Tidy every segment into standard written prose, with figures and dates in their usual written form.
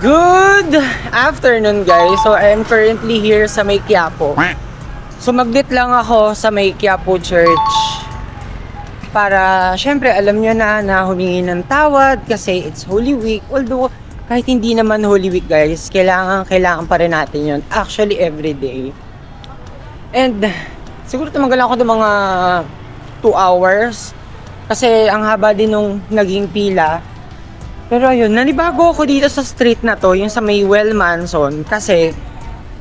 Good afternoon guys. So I am currently here sa May Quiapo. Sumaglit lang ako sa May Quiapo Church para syempre alam nyo na humingi ng tawad kasi it's Holy Week. Although kahit hindi naman Holy Week guys, kailangan pa rin natin yun. Actually everyday. And siguro tumagal ako ng mga 2 hours kasi ang haba din nung naging pila. Pero ayun, nanibago ako dito sa street na to, yung sa may Well Manson, kasi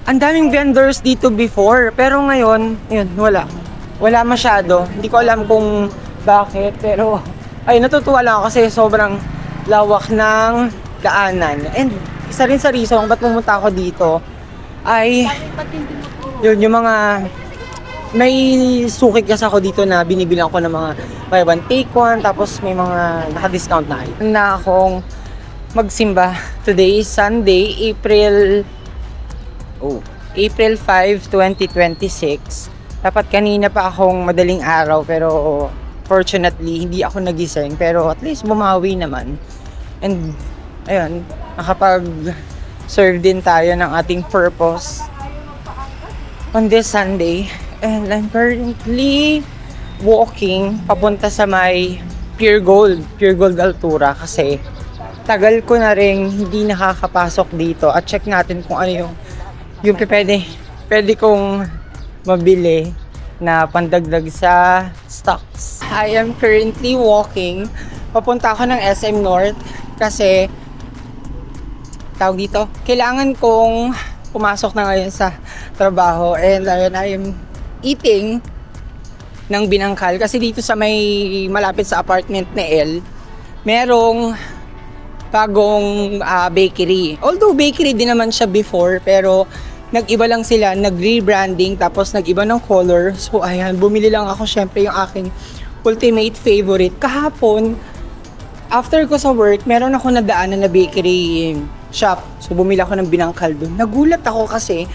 ang daming vendors dito before, pero ngayon, ayun, wala masyado. Hindi ko alam kung bakit, pero ayun, natutuwa lang ako kasi sobrang lawak ng daanan. And isa rin sa reason ba't pumunta ako dito ay yun, yung mga may sukit kasi ako dito na binibilang ko ng mga buy one take one, tapos may mga naka-discount na akong magsimba. Today is Sunday, April 5, 2026. Dapat kanina pa akong madaling araw pero fortunately hindi ako nagising, pero at least bumawi naman. And ayun, nakapag-serve din tayo ng ating purpose on this Sunday. And I'm currently walking papunta sa may Pure Gold Altura kasi tagal ko na rin hindi nakakapasok dito at check natin kung ano yung pwede kong mabili na pandagdag sa stocks. I am currently walking papunta ako ng SM North kasi tawag dito, kailangan kong pumasok na ngayon sa trabaho and ayun, I am eating ng binangkal kasi dito sa may malapit sa apartment ni El merong bagong bakery. Although bakery din naman siya before, pero nag-iba lang sila, nag-rebranding tapos nag-iba ng color. So ayan, bumili lang ako syempre yung aking ultimate favorite. Kahapon after ko sa work, meron ako nadaanan na bakery shop. So bumili ako ng binangkal doon. Nagulat ako kasi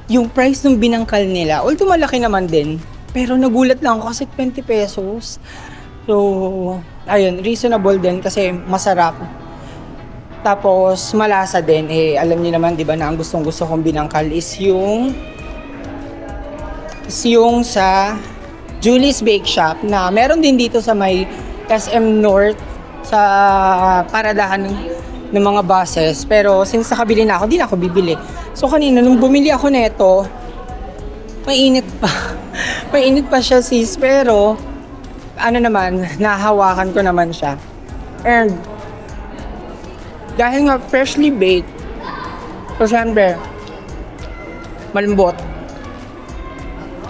yung price ng binangkal nila, although malaki naman din, pero nagulat lang ako kasi 20 pesos. So, ayun, reasonable din kasi masarap. Tapos, malasa din. Alam niyo naman, di ba, na ang gustong-gusto kong binangkal is yung sa Julie's Bake Shop na meron din dito sa may SM North sa paradahan ng mga buses. Pero since nakabili na ako, di na ako bibili. So kanina nung bumili ako nito, mainit pa. Mainit pa siya sis, pero ano naman, nahawakan ko naman siya. And dahil nga freshly baked, so syempre, malambot.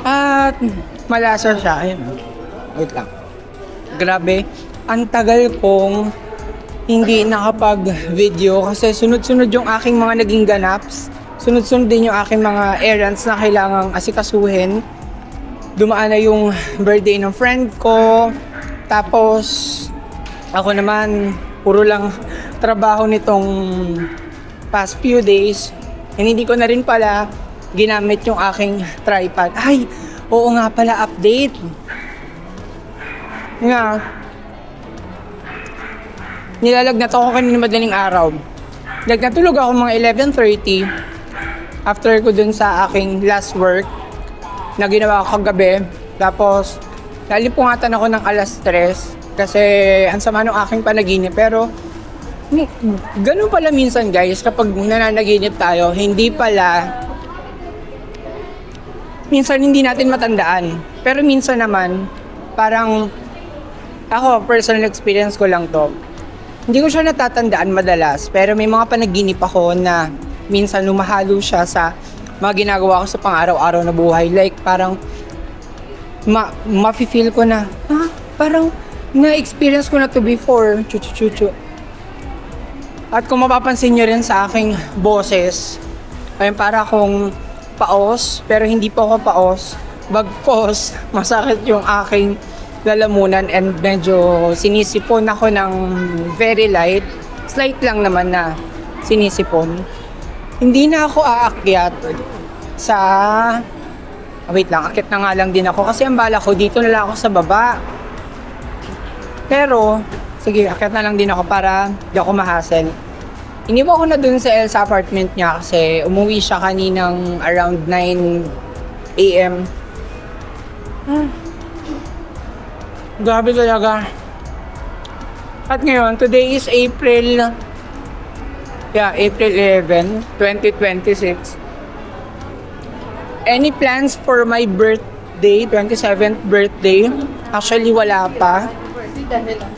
At malasa siya. Ayun. Wait lang. Grabe, ang tagal kong hindi nakapag-video kasi sunod-sunod yung aking mga naging ganaps. Sunod-sunod din yung aking mga errands na kailangang asikasuhin. Dumaan na yung birthday ng friend ko. Tapos, ako naman, puro lang trabaho nitong past few days. And hindi ko na rin pala ginamit yung aking tripod. Ay, oo nga pala, update. Nga, nilalagnat ako kanina madaling araw. Nagkatulog ako mga 11:30 after ko dun sa aking last work na ginawa ko kagabi. Tapos, nalipungatan ako ng 3:00 kasi ang sama ng aking panaginip. Pero, ganun pala minsan guys, kapag nananaginip tayo, minsan hindi natin matandaan. Pero minsan naman, parang ako, personal experience ko lang to. Hindi ko siya natatandaan madalas, pero may mga panaginip ako na minsan lumahalo siya sa mga ginagawa ko sa pang-araw-araw na buhay. Like, parang mafe-feel ko na, parang na-experience ko na to before. Chuchu. At kung mapapansin nyo rin sa aking boses, ay para akong paos, pero hindi po ako paos. Bagkos, masakit yung aking lalamunan and medyo sinisipon ako ng very light. Slight lang naman na sinisipon. Hindi na ako aakyat sa... wait lang, akyat na nga lang din ako kasi ang bala ko dito na lang ako sa baba. Pero, sige, akyat na lang din ako para di ako ma-hassle. iniwan ko na dun sa El sa apartment niya kasi umuwi siya kaninang around 9 a.m. Grabe talaga. At ngayon, today is April 11, 2026. Any plans for my birthday, 27th birthday? Actually, wala pa.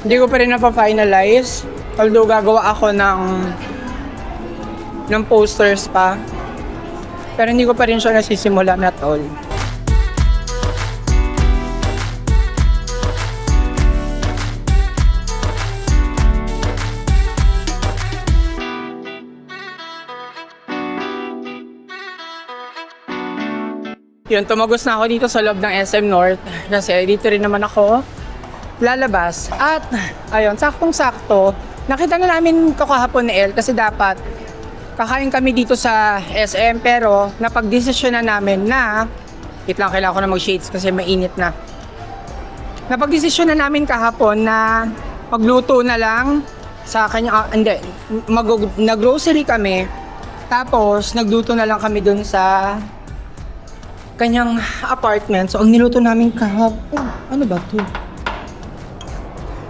Hindi ko pa rin na-finalize. Although, gagawa ako ng posters pa. Pero hindi ko pa rin siya nasisimulan at all. Yun, tumagos na ako dito sa loob ng SM North kasi dito rin naman ako lalabas. At, ayun, saktong-sakto, nakita na namin ito kahapon ni El kasi dapat kakain kami dito sa SM pero napagdesisyon na namin na, wait lang, kailangan ko na mag-shades kasi mainit na. Napagdesisyon na namin kahapon na magluto na lang sa kanya, nag-grocery kami, tapos nagluto na lang kami dun sa kanyang apartment. So, ang niluto namin kahapon, ano ba to?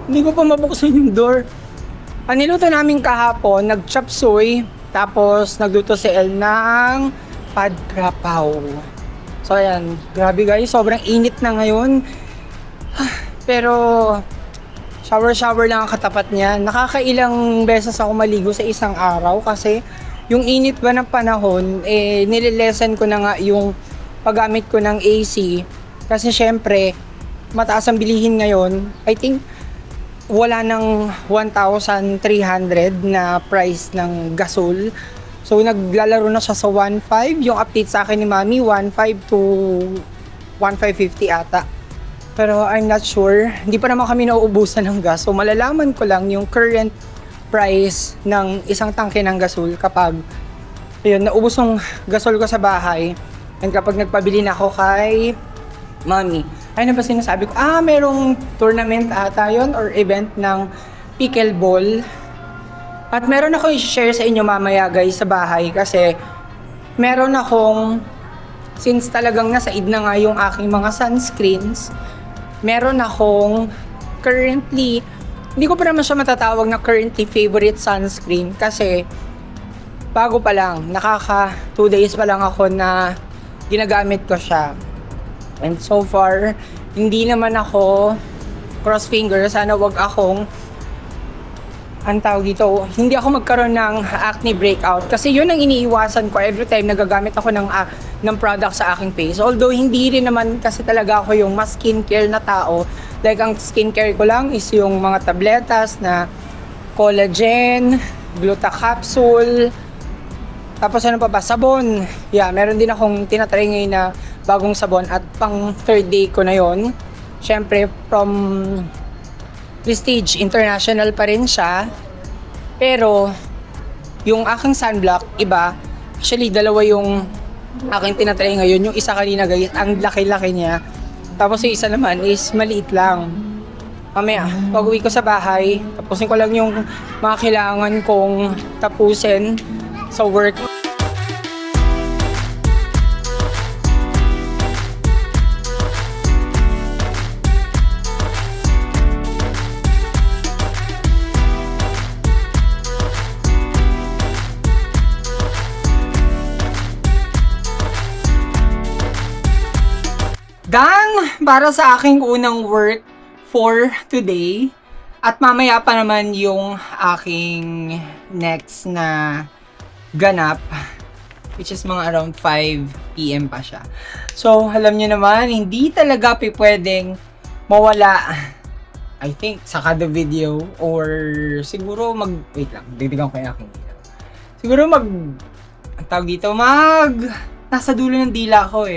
Hindi ko pa mabuksan yung door. Ang niluto namin kahapon, nag-chop suey, tapos nagluto si El ng pad krapaw. So, ayan, grabe guys, sobrang init na ngayon. Pero, shower lang ang katapat niya. Nakakailang beses ako maligo sa isang araw kasi yung init ba ng panahon, nililesen ko na nga yung paggamit ko ng AC kasi syempre mataas ang bilihin ngayon. I think wala ng 1,300 na price ng gasol. So naglalaro na siya sa 1,500. Yung update sa akin ni Mami 1,500 to 1,550 ata. Pero I'm not sure. Hindi pa naman kami nauubusan ng gas. So malalaman ko lang yung current price ng isang tangke ng gasol kapag naubos yung gasol ko sa bahay. And kapag nagpabili na ako kay Mami, ay na ba sinasabi ko, merong tournament ata yun or event ng pickleball. At meron ako i-share sa inyo mamaya guys sa bahay kasi meron akong, since talagang nasa id na nga yung aking mga sunscreens, meron akong currently, hindi ko pa naman siya matatawag na currently favorite sunscreen kasi bago pa lang, 2 days pa lang ako na ginagamit ko siya. And so far, hindi naman ako cross finger. Sana wag akong hindi ako magkaroon ng acne breakout. Kasi yun ang iniiwasan ko every time nagagamit ako ng product sa aking face. Although hindi rin naman kasi talaga ako yung mas skincare na tao. Like ang skincare ko lang is yung mga tabletas na collagen, gluta capsule, tapos ano pa ba? Sabon. Yeah, meron din akong tinatry ngayon na bagong sabon at pang 3rd day ko na yon. Siyempre, from Prestige International pa rin siya. Pero, yung aking sunblock, iba. Actually, dalawa yung aking tinatry ngayon. Yung isa kanina guys, ang laki-laki niya. Tapos yung isa naman is maliit lang. Mamaya, pag uwi ko sa bahay, tapusin ko lang yung mga kailangan kong tapusin sa work. Done! Para sa aking unang work for today. At mamaya pa naman yung aking next na ganap, which is mga around 5 PM pa siya. So, alam nyo naman, hindi talaga pwedeng mawala, I think, sa kada video or siguro wait lang, bibigyan ko yung aking dila. Siguro ang tawag dito, nasa dulo ng dila ko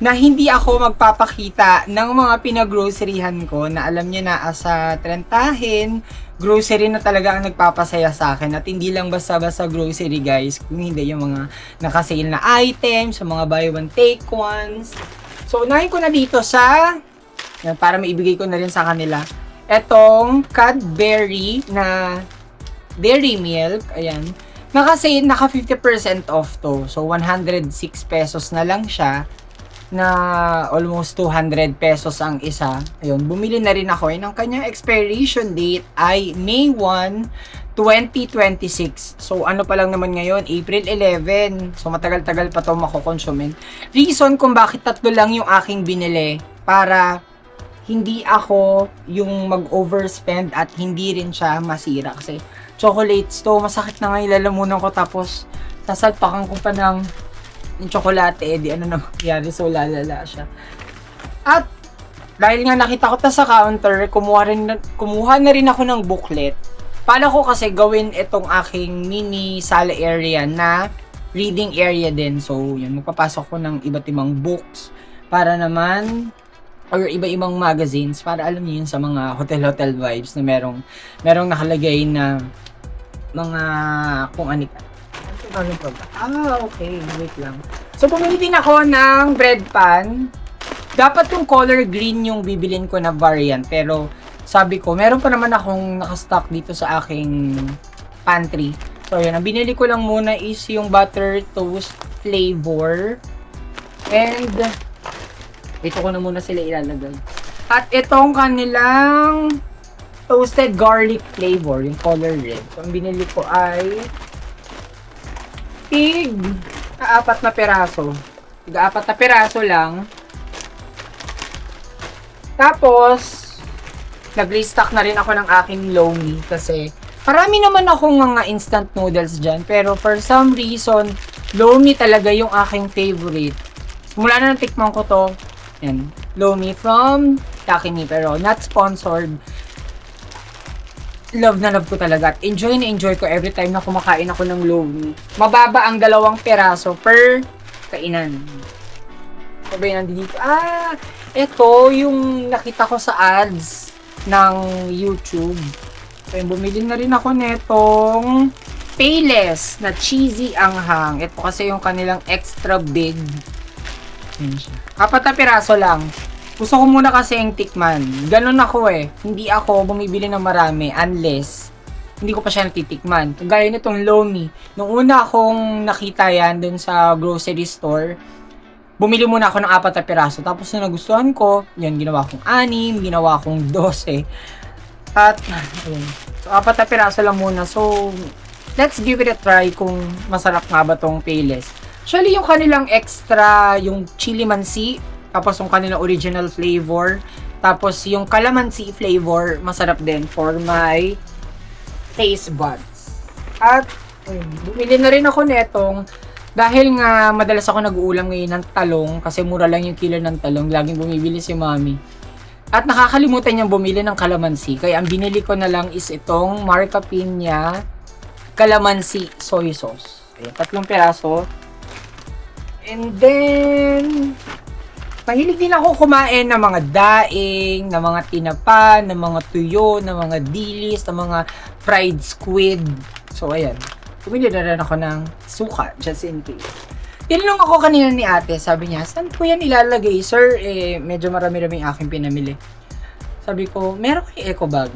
na hindi ako magpapakita ng mga pinag-groceryhan ko na alam niyo na asa trentahin, grocery na talaga ang nagpapasaya sa akin at hindi lang basta-basta grocery guys, kung hindi yung mga nakasale na items, sa mga buy one take ones. So unahin ko na dito para maibigay ko na rin sa kanila etong Cadbury na dairy milk, ayan. Kasi naka 50% off to. So, 106 pesos na lang siya na almost 200 pesos ang isa. Ayun, bumili na rin ako. Ang kanyang expiration date ay May 1, 2026. So, ano pa lang naman ngayon? April 11. So, matagal-tagal pa ito makukonsumin. Reason kung bakit 3 lang yung aking binili para hindi ako yung mag-overspend at hindi rin siya masira. Kasi chocolates to, masakit na nga ilalamunan ko tapos sasalpakan ko pa ng yung tsokolate, di ano na mangyari, so lalala siya. At dahil nga nakita ko ta sa counter, kumuha na rin ako ng booklet. Paano ko kasi gawin itong aking mini sala area na reading area din. So, yun, magpapasok ko ng iba't ibang books para naman or iba-ibang magazines para alam niyo yun sa mga hotel-hotel vibes na merong nakalagay na mga kung ano. Okay. Wait lang. So, pumili din ako ng bread pan. Dapat yung color green yung bibilin ko na variant. Pero, sabi ko, meron pa naman akong nakastock dito sa aking pantry. So, yun. Ang binili ko lang muna is yung butter toast flavor. And, ito ko na muna sila ilalagay. At itong kanilang toasted garlic flavor, yung color red. So, ang binili ko ay apat na peraso. Apat na peraso lang. Tapos, nag-restock na rin ako ng aking Lomi kasi marami naman akong mga instant noodles dyan. Pero for some reason, Lomi talaga yung aking favorite. Mula na natikman ko to. Yan. Lomi from Takimi pero not sponsored. Love na love ko talaga at enjoy na enjoy ko every time na kumakain ako ng Lomi. Mababa ang 2 peraso per kainan. Sabay nandito. Ito yung nakita ko sa ads ng YouTube. So, bumili na rin ako netong Payless na cheesy anghang. Ito kasi yung kanilang extra big. Yan siya. 4 na peraso lang. Gusto ko muna kasi yung tikman. Ganun ako eh. Hindi ako bumibili ng marami unless hindi ko pa siya natitikman. Gaya nitong Lomi. Nung una akong nakita yan dun sa grocery store, bumili muna ako ng 4 na piraso. Tapos nung nagustuhan ko, yan, ginawa kong 6, ginawa kong 12. At, ayun. So, 4 na piraso lang muna. So, let's give it a try kung masarap nga ba tong Payless. Actually, yung kanilang extra, yung chili mansi, tapos yung kanilang original flavor, tapos yung calamansi flavor, masarap din for my taste buds. At, bumili na rin ako netong, dahil nga madalas ako nag-uulam ngayon ng talong, kasi mura lang yung kilo ng talong, laging bumibili si mami. At nakakalimutan niyang bumili ng calamansi, kaya ang binili ko na lang is itong Marca Piña calamansi soy sauce. Ayan, 3 peraso. And then, mahilig din ako kumain ng mga daing, ng mga tinapa, ng mga tuyo, ng mga dilis, ng mga fried squid. So, ayan. Bumili na rin ako ng suka, just in case. Tinanong ako kanina ni ate, sabi niya, saan ko yan ilalagay? Sir, medyo marami-rami yung aking pinamili. Sabi ko, meron kayo eco bag.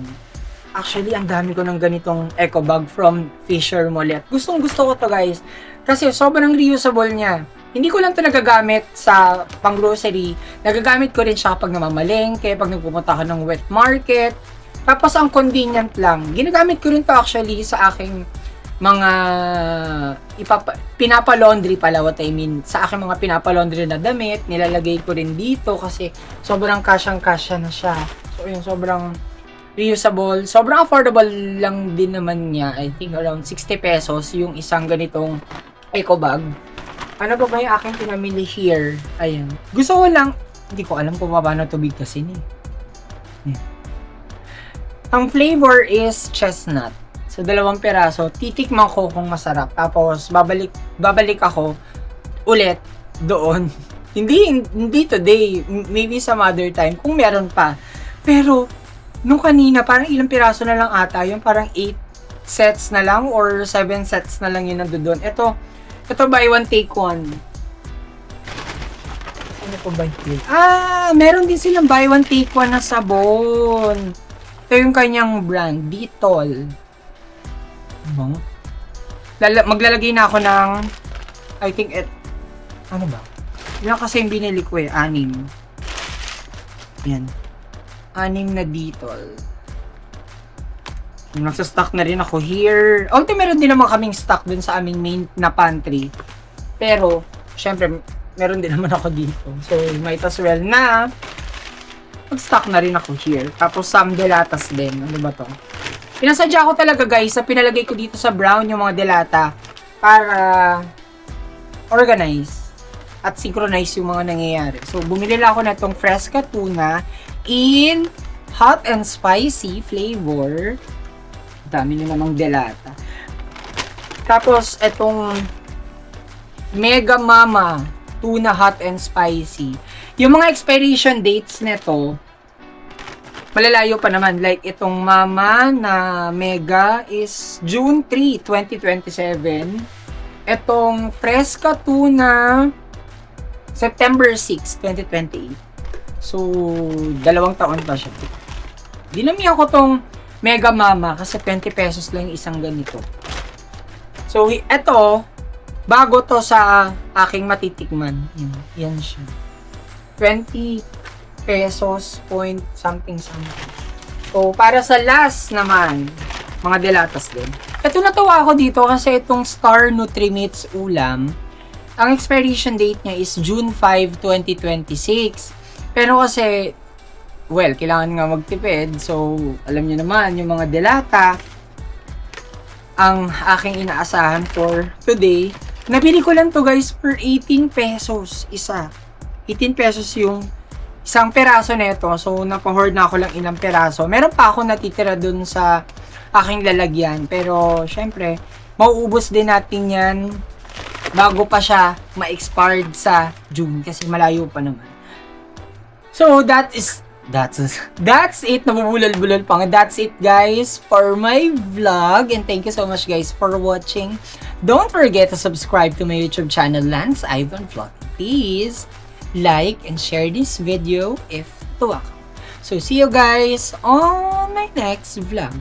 Actually, ang dami ko ng ganitong eco bag from Fisher Mall. Gustong gusto ko to guys. Kasi sobrang reusable niya. Hindi ko lang ito nagagamit sa pang-grocery. Nagagamit ko rin siya kapag namamalengke, pag nagpupunta ka ng wet market. Tapos ang convenient lang. Ginagamit ko rin to actually sa aking mga pinapa-laundry pala, what I mean. Sa aking mga pinapa-laundry na damit, nilalagay ko rin dito kasi sobrang kasyang-kasya na siya. So yun, sobrang reusable. Sobrang affordable lang din naman niya. I think around 60 pesos yung isang ganitong eco bag. Ano ba yung aking pinamili here? Ayan. Gusto ko lang, hindi ko alam kung paano tubig kasi ni. Ayan. Ang flavor is chestnut. So, 2 peraso. Titikman ko kung masarap. Tapos, babalik ako ulit doon. Hindi today. Maybe some other time. Kung meron pa. Pero, nung kanina, parang ilang piraso na lang ata. Yung parang 8 sets na lang or 7 sets na lang yun nandoon. Ito buy one take one. Ano po buy one? Meron din silang buy one take one na sabon. Ito yung kanyang brand, Dettol. maglalagay na ako ng, I think, ano ba? Yan kasi yung binili ko 6. Yan. 6 na Dettol. Nagsa-stock na rin ako here. Although meron din naman kaming stock dun sa aming main na pantry. Pero, syempre, meron din naman ako dito. So, might as well na mag-stock na rin ako here. Tapos, some delatas din. Ano ba to? Pinasadya ko talaga guys na pinalagay ko dito sa brown yung mga delata para organize at synchronize yung mga nangyayari. So, bumili lang ako na itong Fresca Tuna in hot and spicy flavor. Dami na namang delata. Tapos, itong Mega Mama Tuna Hot and Spicy. Yung mga expiration dates nito, malalayo pa naman. Like, itong Mama na Mega is June 3, 2027. Itong Fresca Tuna, September 6, 2028. So, 2 taon pa siya. Dinamihan ko tong Mega Mama kasi 20 pesos lang yung isang ganito. So, ito, bago to sa aking matitikman. Yan siya. 20 pesos point something. So, para sa last naman, mga delatas din. Ito natuwa ako dito kasi itong Star Nutrimits Ulam, ang expiration date niya is June 5, 2026. Pero kasi, well, kailangan nga magtipid. So, alam niyo naman, yung mga delata, ang aking inaasahan for today. Nabili ko lang to guys for 18 pesos isa. 18 pesos yung isang peraso nito. So, napahord na ako lang ilang peraso. Meron pa ako natitira dun sa aking lalagyan. Pero, syempre, mauubos din natin yan bago pa siya ma-expired sa June. Kasi malayo pa naman. So, that's it. Nabubulol-bulol pa nga. That's it, guys, for my vlog. And thank you so much, guys, for watching. Don't forget to subscribe to my YouTube channel, Lance Ivan Vlog. Please like and share this video if tuwa ka. So, see you guys on my next vlog.